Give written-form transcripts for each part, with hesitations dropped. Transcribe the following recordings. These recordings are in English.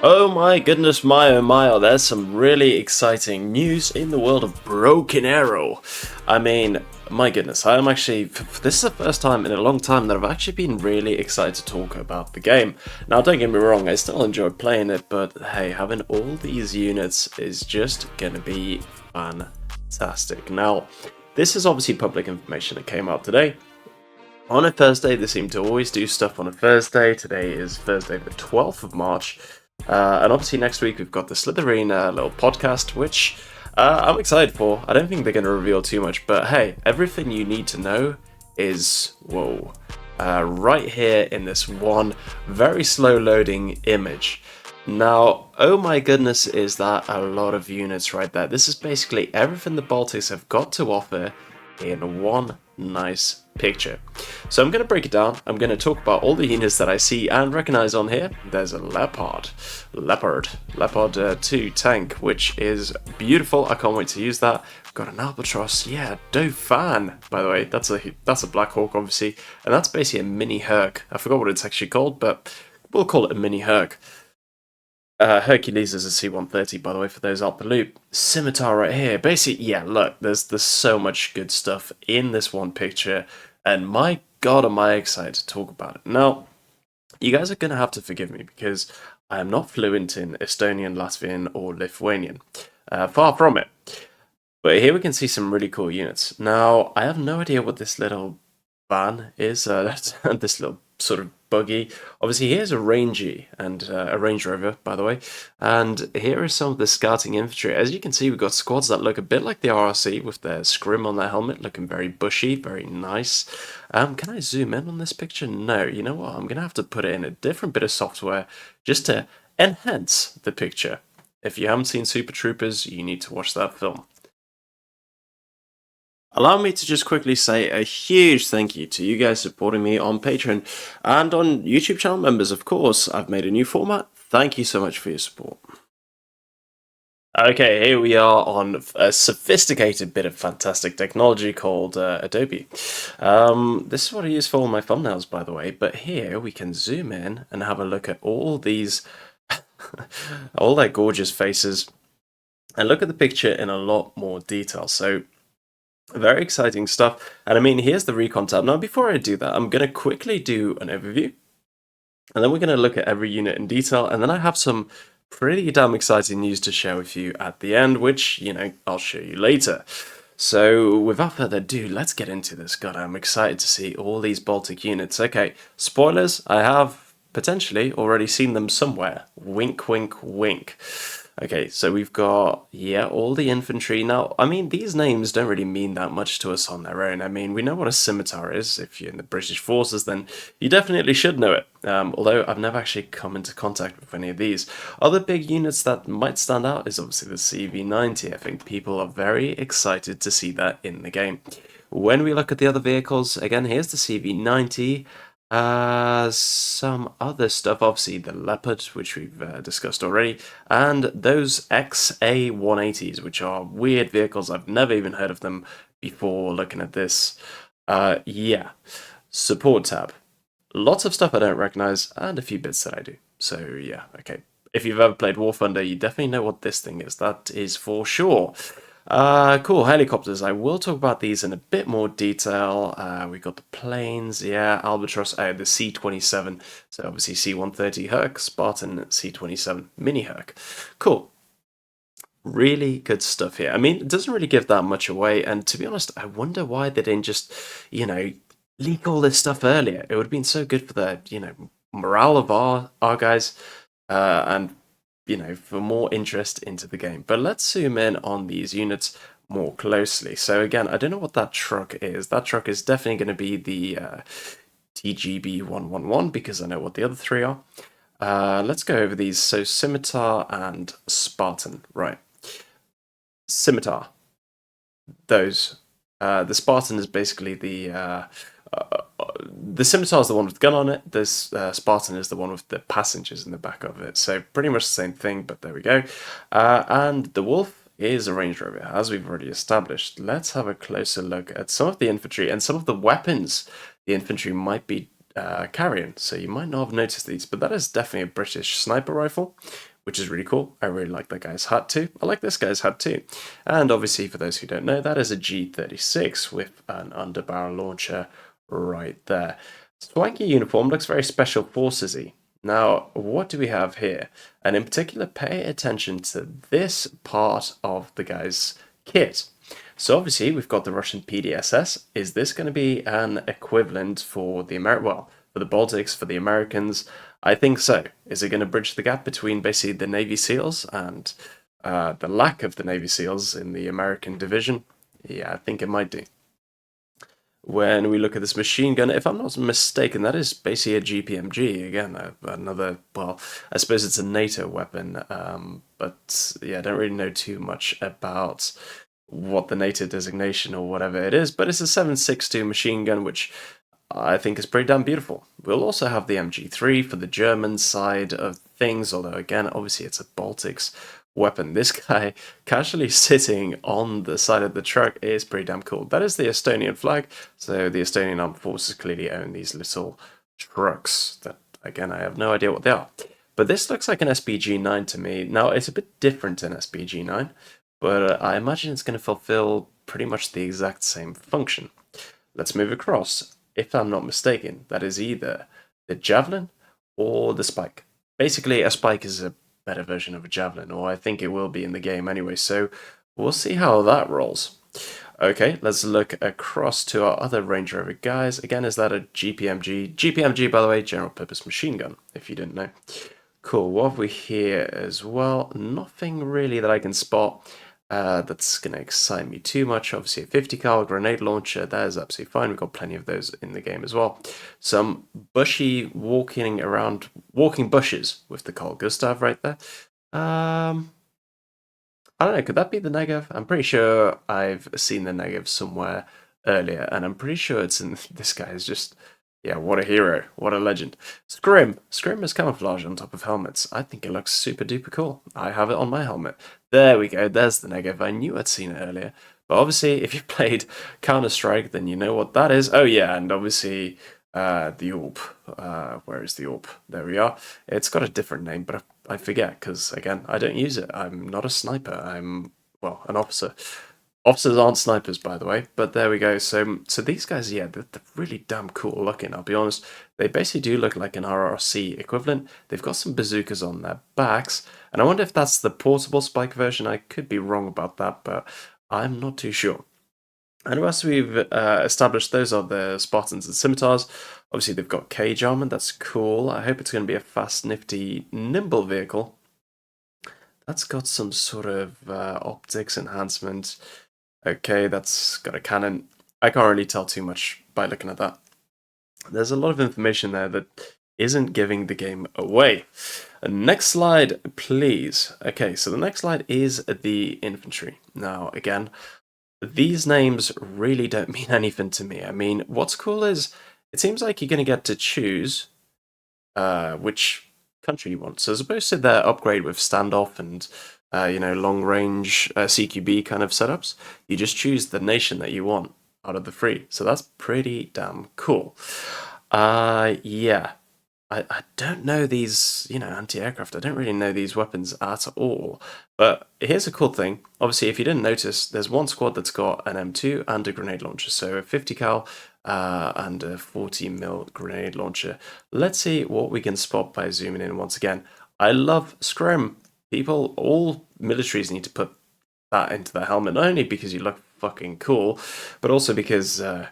Oh my goodness, my oh my, oh, there's some really exciting news in the world of Broken Arrow. I mean, my goodness, this is the first time in a long time that I've actually been really excited to talk about the game. Now, don't get me wrong, I still enjoy playing it, but hey, having all these units is just gonna be fantastic. Now, this is obviously public information that came out today. On a Thursday, they seem to always do stuff on a Thursday. Today is Thursday the 12th of March. And obviously next week we've got the Slytherin little podcast, which I'm excited for. I don't think they're going to reveal too much, but hey, everything you need to know is, whoa, right here in this one very slow loading image. Now, oh my goodness, is that a lot of units right there. This is basically everything the Baltics have got to offer in one nice picture. So I'm going to break it down. I'm going to talk about all the units that I see and recognize on here. There's a Leopard 2 tank, which is beautiful. I can't wait to use that. I've got an Albatross, yeah, Dauphin, by the way. That's a Black Hawk, obviously, and that's basically a mini Herc. I forgot what it's actually called, but we'll call it a mini Herc. Hercules is a C-130, by the way, for those out the loop. Scimitar right here. Basically, yeah, look, there's so much good stuff in this one picture, and my god, am I excited to talk about it. Now, you guys are going to have to forgive me, because I am not fluent in Estonian, Latvian, or Lithuanian. Far from it. But here we can see some really cool units. Now, I have no idea what this little van is, this little sort of buggy. Obviously, here's a Rangy and a Range Rover, by the way. And here are some of the scouting infantry. As you can see, we've got squads that look a bit like the RRC with their scrim on their helmet, looking very bushy, very nice. Can I zoom in on this picture? No. You know what? I'm going to have to put it in a different bit of software just to enhance the picture. If you haven't seen Super Troopers, you need to watch that film. Allow me to just quickly say a huge thank you to you guys supporting me on Patreon and on YouTube channel members, of course. I've made a new format. Thank you so much for your support. Okay, here we are on a sophisticated bit of fantastic technology called Adobe. This is what I use for all my thumbnails, by the way, but here we can zoom in and have a look at all these, all their gorgeous faces, and look at the picture in a lot more detail. So, very exciting stuff. And I mean, here's the recon tab. Now, before I do that, I'm going to quickly do an overview. And then we're going to look at every unit in detail. And then I have some pretty damn exciting news to share with you at the end, which, I'll show you later. So, without further ado, let's get into this. God, I'm excited to see all these Baltic units. Okay, spoilers, I have potentially already seen them somewhere. Wink, wink, wink. Okay, so we've got, yeah, all the infantry. Now, I mean, these names don't really mean that much to us on their own. I mean, we know what a scimitar is. If you're in the British forces, then you definitely should know it. Although I've never actually come into contact with any of these. Other big units that might stand out is obviously the CV90. I think people are very excited to see that in the game. When we look at the other vehicles, again, here's the CV90. Some other stuff, obviously the Leopard, which we've discussed already, and those XA180s, which are weird vehicles. I've never even heard of them before looking at this. Yeah, support tab. Lots of stuff I don't recognize, and a few bits that I do. So yeah, okay. If you've ever played War Thunder, you definitely know what this thing is. That is for sure. Cool, helicopters. I will talk about these in a bit more detail. We got the planes, yeah, Albatross, the C-27, so obviously C-130 Herc, Spartan C-27 Mini Herc. Cool. Really good stuff here. I mean, it doesn't really give that much away, and to be honest, I wonder why they didn't just, leak all this stuff earlier. It would have been so good for the, morale of our guys, and for more interest into the game. But let's zoom in on these units more closely. So again, I don't know what that truck is. That truck is definitely going to be the TGB 111 because I know what the other three are. Let's go over these. So Scimitar and Spartan, right? Scimitar. Those. The Spartan is basically the Scimitar is the one with the gun on it. This Spartan is the one with the passengers in the back of it. So pretty much the same thing, but there we go. And the Wolf is a Range Rover, as we've already established. Let's have a closer look at some of the infantry and some of the weapons the infantry might be carrying, so you might not have noticed these, but that is definitely a British sniper rifle, which is really cool. I really like that guy's hat too. I like this guy's hat too. And obviously, for those who don't know, that is a G36 with an underbarrel launcher right there. Swanky uniform, looks very Special Forces-y. Now, what do we have here? And in particular, pay attention to this part of the guy's kit. So obviously, we've got the Russian PDSS. Is this going to be an equivalent for the for the Baltics, for the Americans? I think so. Is it going to bridge the gap between basically the Navy SEALs and the lack of the Navy SEALs in the American division? Yeah, I think it might do. When we look at this machine gun, if I'm not mistaken, that is basically a GPMG. Again, another, well, I suppose it's a NATO weapon, but yeah, I don't really know too much about what the NATO designation or whatever it is, but it's a 7.62 machine gun, which I think is pretty damn beautiful. We'll also have the MG3 for the German side of things, although again, obviously it's a Baltics weapon. This guy casually sitting on the side of the truck is pretty damn cool. That is the Estonian flag, so the Estonian Armed Forces clearly own these little trucks that, again, I have no idea what they are. But this looks like an SPG-9 to me. Now, it's a bit different than SPG-9, but I imagine it's going to fulfill pretty much the exact same function. Let's move across. If I'm not mistaken, that is either the Javelin or the Spike. Basically, a Spike is a better version of a Javelin, or I think it will be in the game anyway, so we'll see how that rolls. Okay, let's look across to our other Range Rover guys. Again, is that a GPMG? GPMG, by the way, General Purpose Machine Gun, if you didn't know. Cool, what have we here as well? Nothing really that I can spot that's going to excite me too much. Obviously, a 50 cal grenade launcher, that is absolutely fine. We've got plenty of those in the game as well. Some bushy walking bushes with the Carl Gustav right there. I don't know, could that be the Negev? I'm pretty sure I've seen the Negev somewhere earlier, and I'm pretty sure it's in this guy is just, yeah, what a hero, what a legend. Scrim is camouflage on top of helmets. I think it looks super duper cool. I have it on my helmet. There we go, there's the Negev. I knew I'd seen it earlier. But obviously, if you've played Counter-Strike, then you know what that is. Oh yeah, and obviously the AWP. Where is the AWP? There we are. It's got a different name, but I forget because, again, I don't use it. I'm not a sniper. I'm, well, an officer. Officers aren't snipers, by the way, but there we go. So these guys, yeah, they're really damn cool looking, I'll be honest. They basically do look like an RRC equivalent. They've got some bazookas on their backs, and I wonder if that's the portable Spike version. I could be wrong about that, but I'm not too sure. And once we've established those are the Spartans and Scimitars, obviously they've got cage armor, that's cool. I hope it's going to be a fast, nifty, nimble vehicle. That's got some sort of optics enhancement. Okay, that's got a cannon. I can't really tell too much by looking at that. There's a lot of information there that isn't giving the game away. Next slide, please. Okay, so the next slide is the infantry. Now, again, these names really don't mean anything to me. I mean, what's cool is it seems like you're going to get to choose which country you want. So as opposed to their upgrade with standoff and long range CQB kind of setups, you just choose the nation that you want out of the three. So that's pretty damn cool. Yeah. I don't know these, anti-aircraft. I don't really know these weapons at all. But here's a cool thing. Obviously, if you didn't notice, there's one squad that's got an M2 and a grenade launcher. So a 50 cal and a 40 mil grenade launcher. Let's see what we can spot by zooming in once again. I love Scrim. People, all militaries need to put that into their helmet, not only because you look fucking cool, but also because, it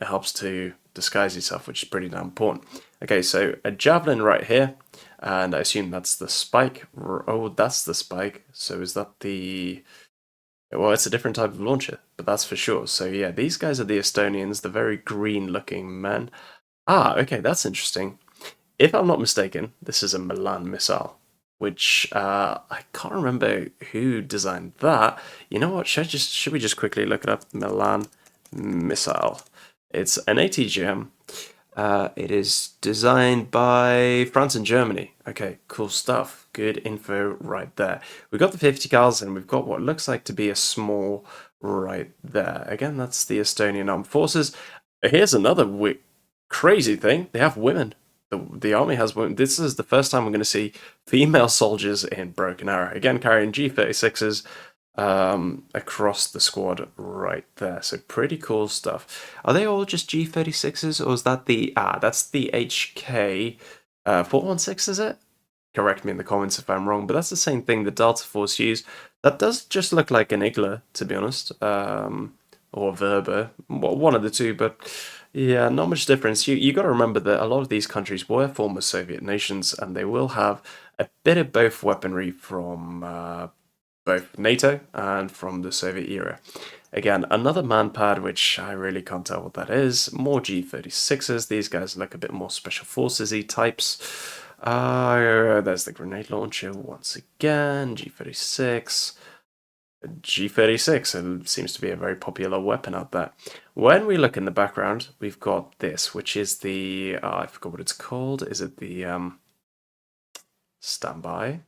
helps to disguise yourself, which is pretty damn important. Okay, so a javelin right here, and I assume that's the Spike. Oh, that's the Spike. So is that the... Well, it's a different type of launcher, but that's for sure. So yeah, these guys are the Estonians, the very green-looking men. Ah, okay, that's interesting. If I'm not mistaken, this is a Milan missile, which I can't remember who designed that. You know what? Should we just quickly look it up? Milan missile. It's an ATGM. It is designed by France and Germany. Okay, cool stuff. Good info right there. We've got the 50 cals and we've got what looks like to be a small right there. Again, that's the Estonian Armed Forces. Here's another crazy thing, they have women. The army has women. This is the first time we're going to see female soldiers in Broken Arrow. Again, carrying G36s across the squad right there. So pretty cool stuff. Are they all just G36s, or is that the... that's the HK 416, is it? Correct me in the comments if I'm wrong, but that's the same thing the Delta Force use. That does just look like an Igla, to be honest, or Verba, one of the two, but yeah, not much difference. You got to remember that a lot of these countries were former Soviet nations, and they will have a bit of both weaponry from both NATO and from the Soviet era. Again, another man pad, which I really can't tell what that is. More G36s. These guys look a bit more special forces-y types. There's the grenade launcher once again. G36. G36 it seems to be a very popular weapon out there. When we look in the background, we've got this, which is the I forgot what it's called. Is it the standby?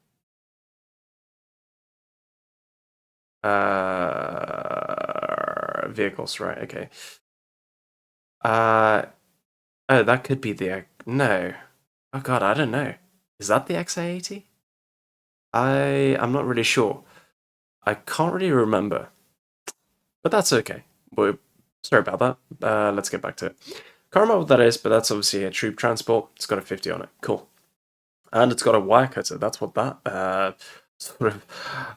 Vehicles, right? Okay. Oh, that could be the no. Oh God, I don't know. Is that the XA80? I'm not really sure. I can't really remember, but that's okay. We're sorry about that. Let's get back to it. Can't remember what that is, but that's obviously a troop transport. It's got a 50 on it. Cool. And it's got a wire cutter. That's what that sort of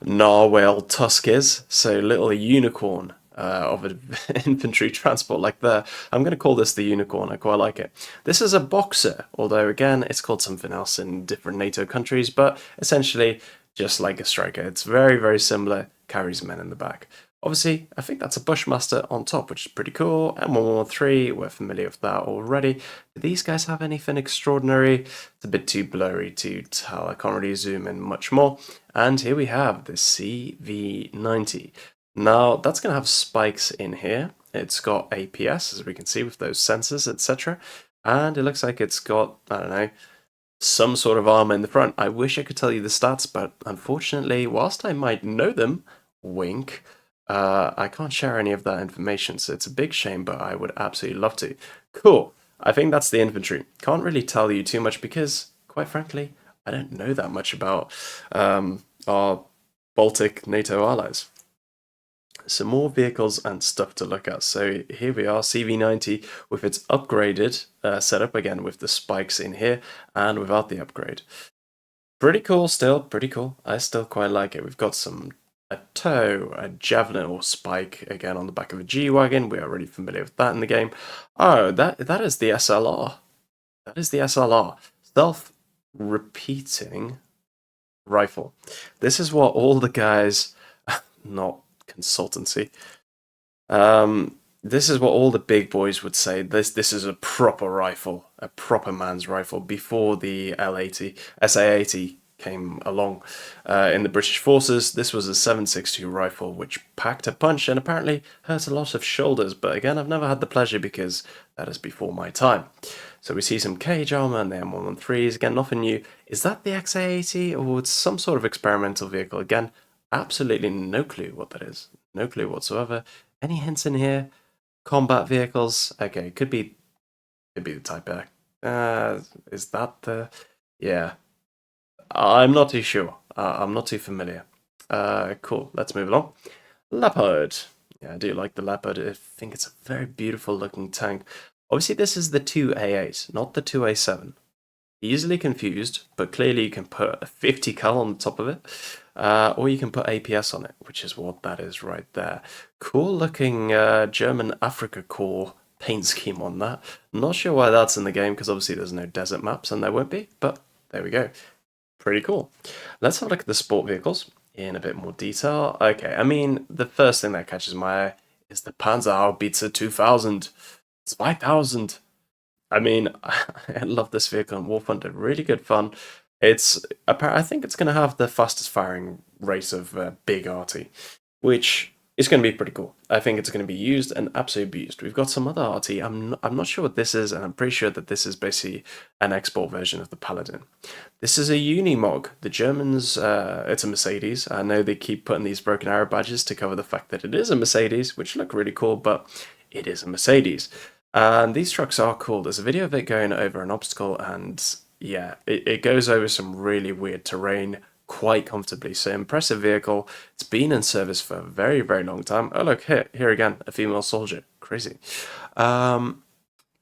narwhal tusk is. So little unicorn of an infantry transport like there. I'm going to call this the unicorn. I quite like it. This is a boxer, although again, it's called something else in different NATO countries, but essentially just like a striker. It's very, very similar, carries men in the back. Obviously, I think that's a Bushmaster on top, which is pretty cool. M113, we're familiar with that already. Do these guys have anything extraordinary? It's a bit too blurry to tell. I can't really zoom in much more. And here we have the CV90. Now, that's going to have spikes in here. It's got APS, as we can see with those sensors, etc. And it looks like it's got, I don't know, some sort of armor in the front. I wish I could tell you the stats, but unfortunately, whilst I might know them, wink, I can't share any of that information, so it's a big shame, but I would absolutely love to. Cool. I think that's the infantry. Can't really tell you too much because, quite frankly, I don't know that much about our Baltic NATO allies. Some more vehicles and stuff to look at. So here we are, CV90 with its upgraded setup, again with the spikes in here and without the upgrade. Pretty cool still, pretty cool. I still quite like it. We've got a tow, a javelin or spike again on the back of a G-Wagon. We are already familiar with that in the game. Oh, that is the SLR. That is the SLR. Self-repeating rifle. This is what all the guys, not consultancy, this is what all the big boys would say. This is a proper rifle, a proper man's rifle before the L80, SA80 came along in the British forces. This was a 7.62 rifle which packed a punch and apparently hurt a lot of shoulders, but again, I've never had the pleasure because that is before my time. So we see some cage armor and the M113s, again, nothing new. Is that the XA80 or it's some sort of experimental vehicle? Again, absolutely no clue what that is. No clue whatsoever. Any hints in here? Combat vehicles? Okay, could be the Type A. Is that the... Yeah. I'm not too sure. I'm not too familiar. Cool, let's move along. Leopard. Yeah, I do like the Leopard. I think it's a very beautiful looking tank. Obviously, this is the 2A8, not the 2A7. Easily confused, but clearly you can put a 50 cal on the top of it, or you can put APS on it, which is what that is right there. Cool looking German Africa Corps paint scheme on that. Not sure why that's in the game, because obviously there's no desert maps, and there won't be, but there we go. Pretty cool. Let's have a look at the sport vehicles in a bit more detail. Okay, I mean, the first thing that catches my eye is the Panzerhaubitze 2000. It's 5,000. I mean, I love this vehicle in War Thunder. Really good fun. I think it's going to have the fastest firing rate of big arty, which is going to be pretty cool. I think it's going to be used and absolutely abused. We've got some other arty. I'm not sure what this is, and I'm pretty sure that this is basically an export version of the Paladin. This is a Unimog. The Germans, it's a Mercedes. I know they keep putting these Broken Arrow badges to cover the fact that it is a Mercedes, which look really cool, but it is a Mercedes. And these trucks are cool. There's a video of it going over an obstacle, and yeah, it goes over some really weird terrain quite comfortably. So impressive vehicle. It's been in service for a very, very long time. Oh look, here again, a female soldier. Crazy. Um,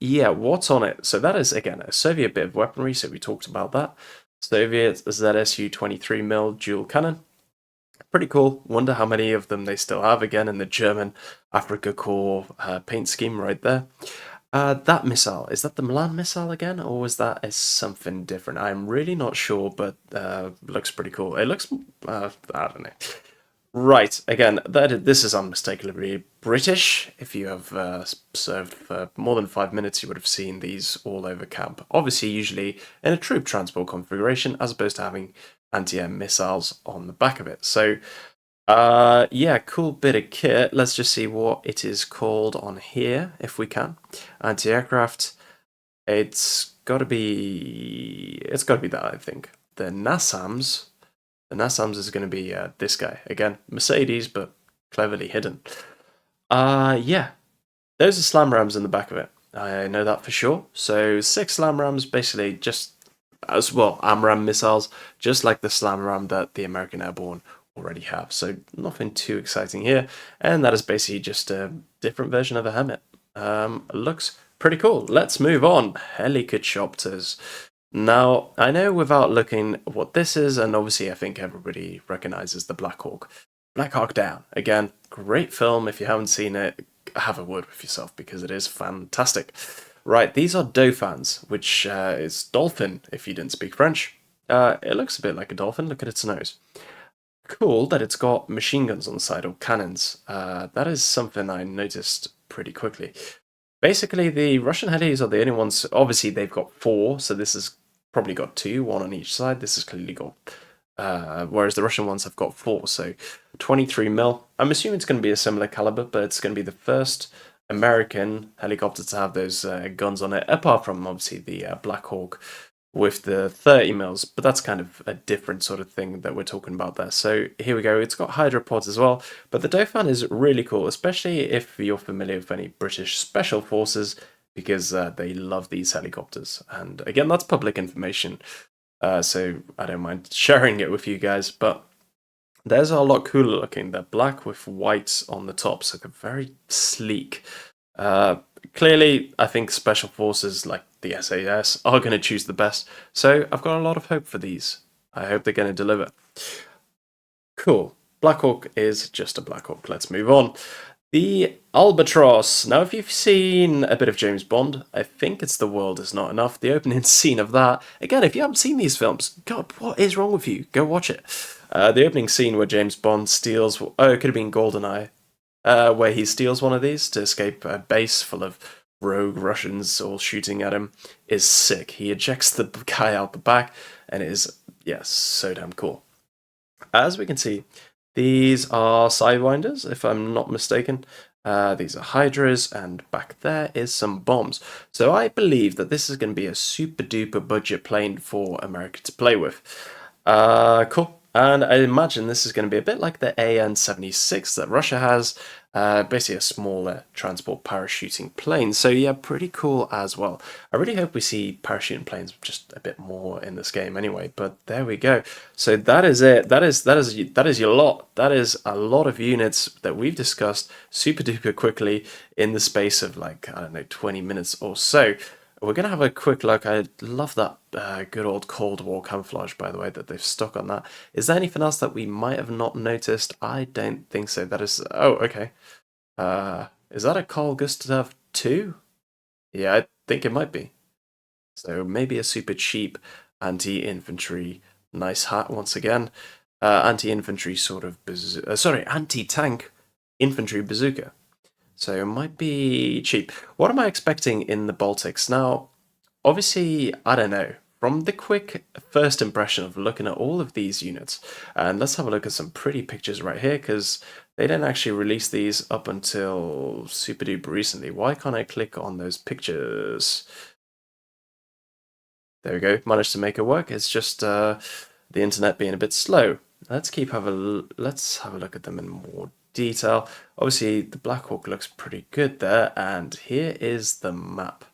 yeah, what's on it? So that is again a Soviet bit of weaponry. So we talked about that. Soviet ZSU 23 mil dual cannon. Pretty cool. Wonder how many of them they still have again in the German Africa Corps paint scheme right there. That missile, is that the Milan missile again, or was that as something different? I'm really not sure, but looks pretty cool. It looks, I don't know. Right, again, this is unmistakably British. If you have served for more than 5 minutes, you would have seen these all over camp. Obviously, usually in a troop transport configuration, as opposed to having anti-air missiles on the back of it. So, yeah, cool bit of kit. Let's just see what it is called on here, if we can. Anti-aircraft. It's got to be that, I think. The NASAMS. The NASAMS is going to be this guy. Again, Mercedes, but cleverly hidden. Yeah, those are slam rams in the back of it. I know that for sure. So 6 slam rams, basically just as well, AMRAAM missiles, just like the slam ram that the American Airborne already have. So nothing too exciting here. And that is basically just a different version of a helmet. Looks pretty cool. Let's move on. Helicopters. Now, I know without looking what this is, and obviously I think everybody recognizes the Black Hawk. Black Hawk Down. Again, great film. If you haven't seen it, have a word with yourself because it is fantastic. Right, these are Dauphins, which is dolphin if you didn't speak French. It looks a bit like a dolphin. Look at its nose. Cool that it's got machine guns on the side, or cannons. That is something I noticed pretty quickly. Basically, the Russian helis are the only ones. Obviously, they've got 4, so this has probably got 2, one on each side. This has clearly got, whereas the Russian ones have got 4, so 23 mil. I'm assuming it's going to be a similar caliber, but it's going to be the first American helicopter to have those guns on it, apart from obviously the Black Hawk with the 30 mils, but that's kind of a different sort of thing that we're talking about there. So here we go. It's got hydropods as well, but the Dauphin is really cool, especially if you're familiar with any British special forces, because they love these helicopters. And again, that's public information, so I don't mind sharing it with you guys, but theirs are a lot cooler looking. They're black with white on the top, so they're very sleek. Clearly, I think special forces like the SAS are going to choose the best, so I've got a lot of hope for these. I hope they're going to deliver. Cool. Black Hawk is just a Black Hawk. Let's move on. The Albatross. Now, if you've seen a bit of James Bond, I think it's The World Is Not Enough. The opening scene of that. Again, if you haven't seen these films, God, what is wrong with you? Go watch it. The opening scene where James Bond steals... Oh, it could have been GoldenEye. Where he steals one of these to escape a base full of rogue Russians all shooting at him is sick. He ejects the guy out the back, and it is, yes, so damn cool. As we can see, these are Sidewinders, if I'm not mistaken. These are Hydras, and back there is some bombs. So I believe that this is going to be a super duper budget plane for America to play with. Cool. And I imagine this is going to be a bit like the AN-76 that Russia has, basically a smaller transport parachuting plane. So yeah, pretty cool as well. I really hope we see parachuting planes just a bit more in this game anyway, but there we go. So that is it. That is your lot. That is a lot of units that we've discussed super duper quickly in the space of like, I don't know, 20 minutes or so. We're going to have a quick look. I love that good old Cold War camouflage, by the way, that they've stuck on that. Is there anything else that we might have not noticed? I don't think so. That is... Oh, okay. Is that a Carl Gustav II? Yeah, I think it might be. So maybe a super cheap anti-infantry. Nice hat once again. Anti-infantry sort of... sorry, anti-tank infantry bazooka. So it might be cheap. What am I expecting in the Baltics? Now, obviously, I don't know. From the quick first impression of looking at all of these units, and let's have a look at some pretty pictures right here, because they didn't actually release these up until super duper recently. Why can't I click on those pictures? There we go. Managed to make it work. It's just the internet being a bit slow. Let's have a look at them in more detail. Obviously, the Black Hawk looks pretty good there, and here is the map.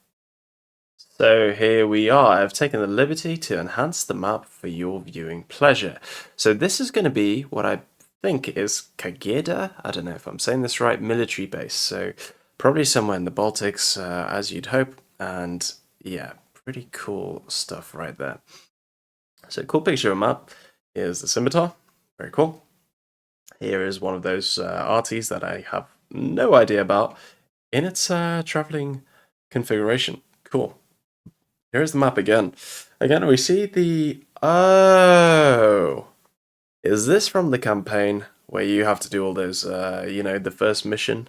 So here we are. I've taken the liberty to enhance the map for your viewing pleasure. So this is going to be what I think is Kageda. I don't know if I'm saying this right, military base. So probably somewhere in the Baltics, as you'd hope. And yeah, pretty cool stuff right there. So cool picture of a map. Here's the scimitar. Very cool. Here is one of those arties that I have no idea about in its traveling configuration. Cool. Here's the map again. Again, we see the... Oh! Is this from the campaign where you have to do all those, you know, the first mission?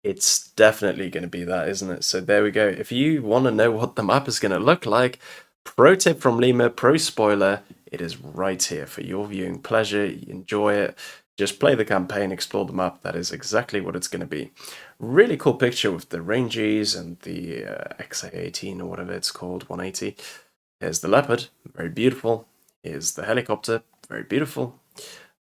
It's definitely going to be that, isn't it? So there we go. If you want to know what the map is going to look like, pro tip from Lima, pro spoiler, it is right here for your viewing pleasure. Enjoy it. Just play the campaign, explore the map. That is exactly what it's going to be. Really cool picture with the ranges and the XA-18 or whatever it's called, 180. Here's the Leopard, very beautiful. Here's the helicopter, very beautiful.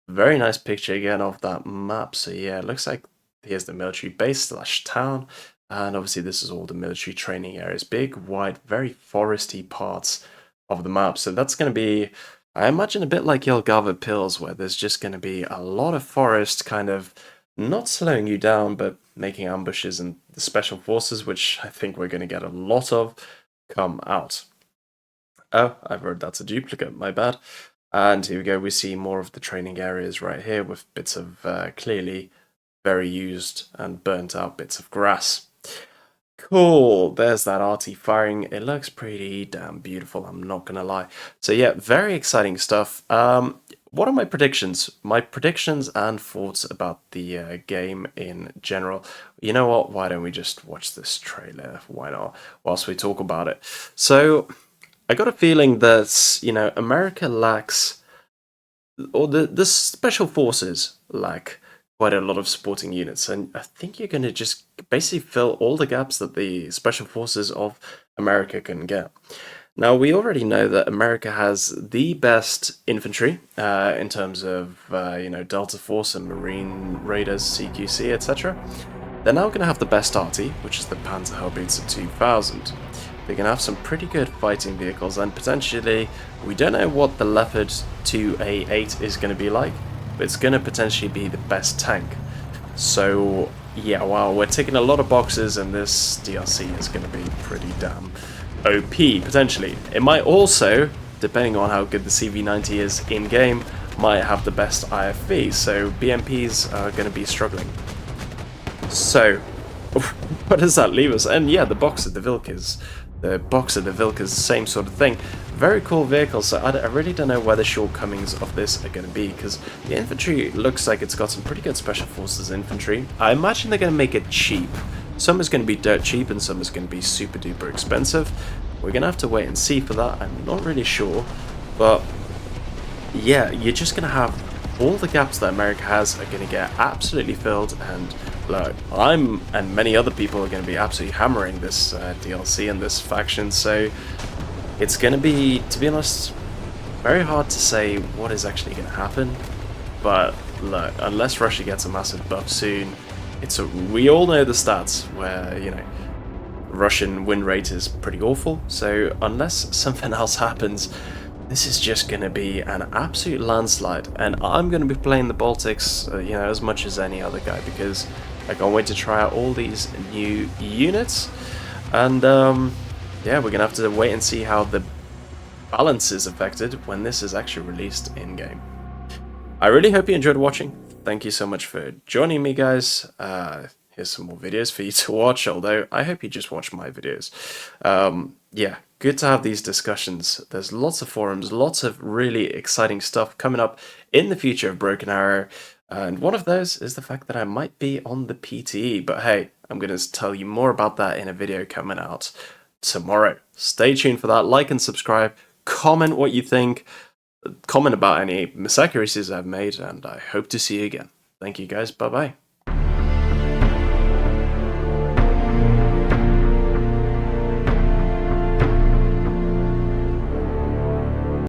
Very nice picture again of that map. So yeah, it looks like here's the military base / town. And obviously this is all the military training areas. Big, wide, very foresty parts of the map. So that's going to be, I imagine, a bit like Jelgava Pills, where there's just going to be a lot of forest kind of not slowing you down, but making ambushes, and the special forces, which I think we're going to get a lot of, come out. Oh, I've heard that's a duplicate, my bad. And here we go, we see more of the training areas right here with bits of clearly very used and burnt out bits of grass. Cool, there's that arty firing. It looks pretty damn beautiful, I'm not gonna lie. So yeah, very exciting stuff. What are my predictions? My predictions and thoughts about the game in general. You know what, why don't we just watch this trailer? Why not? Whilst we talk about it. So, I got a feeling that, you know, America lacks, or the special forces lack quite a lot of supporting units, and I think you're going to just basically fill all the gaps that the special forces of America can get. Now, we already know that America has the best infantry in terms of, you know, Delta Force and Marine Raiders, CQC, etc. They're now going to have the best arty, which is the Panzerhaubitze 2000. They're going to have some pretty good fighting vehicles, and potentially, we don't know what the Leopard 2A8 is going to be like, but it's going to potentially be the best tank. So, yeah, wow, we're ticking a lot of boxes, and this DLC is going to be pretty damn OP, potentially. It might also, depending on how good the CV90 is in-game, might have the best IFV, so BMPs are going to be struggling. So, what does that leave us? And yeah, the Boxer, the Vilkers. The Boxer, the Vilkers, same sort of thing. Very cool vehicles, so I really don't know where the shortcomings of this are going to be, because the infantry looks like it's got some pretty good special forces infantry. I imagine they're going to make it cheap. Some is going to be dirt cheap and some is going to be super duper expensive. We're going to have to wait and see for that. I'm not really sure, but yeah, you're just going to have all the gaps that America has are going to get absolutely filled, and look, I'm and many other people are going to be absolutely hammering this DLC and this faction, so it's going to be, to be honest, very hard to say what is actually going to happen. But look, unless Russia gets a massive buff soon, we all know the stats where, you know, Russian win rate is pretty awful, so unless something else happens, this is just going to be an absolute landslide, and I'm going to be playing the Baltics, you know, as much as any other guy, because I can't wait to try out all these new units, and yeah, we're going to have to wait and see how the balance is affected when this is actually released in-game. I really hope you enjoyed watching. Thank you so much for joining me, guys. Here's some more videos for you to watch, although I hope you just watch my videos. Yeah, good to have these discussions. There's lots of forums, lots of really exciting stuff coming up in the future of Broken Arrow, and one of those is the fact that I might be on the PTE, but hey, I'm going to tell you more about that in a video coming out tomorrow. Stay tuned for that, like and subscribe, comment what you think, comment about any misaccuracies I've made, and I hope to see you again. Thank you guys, bye bye.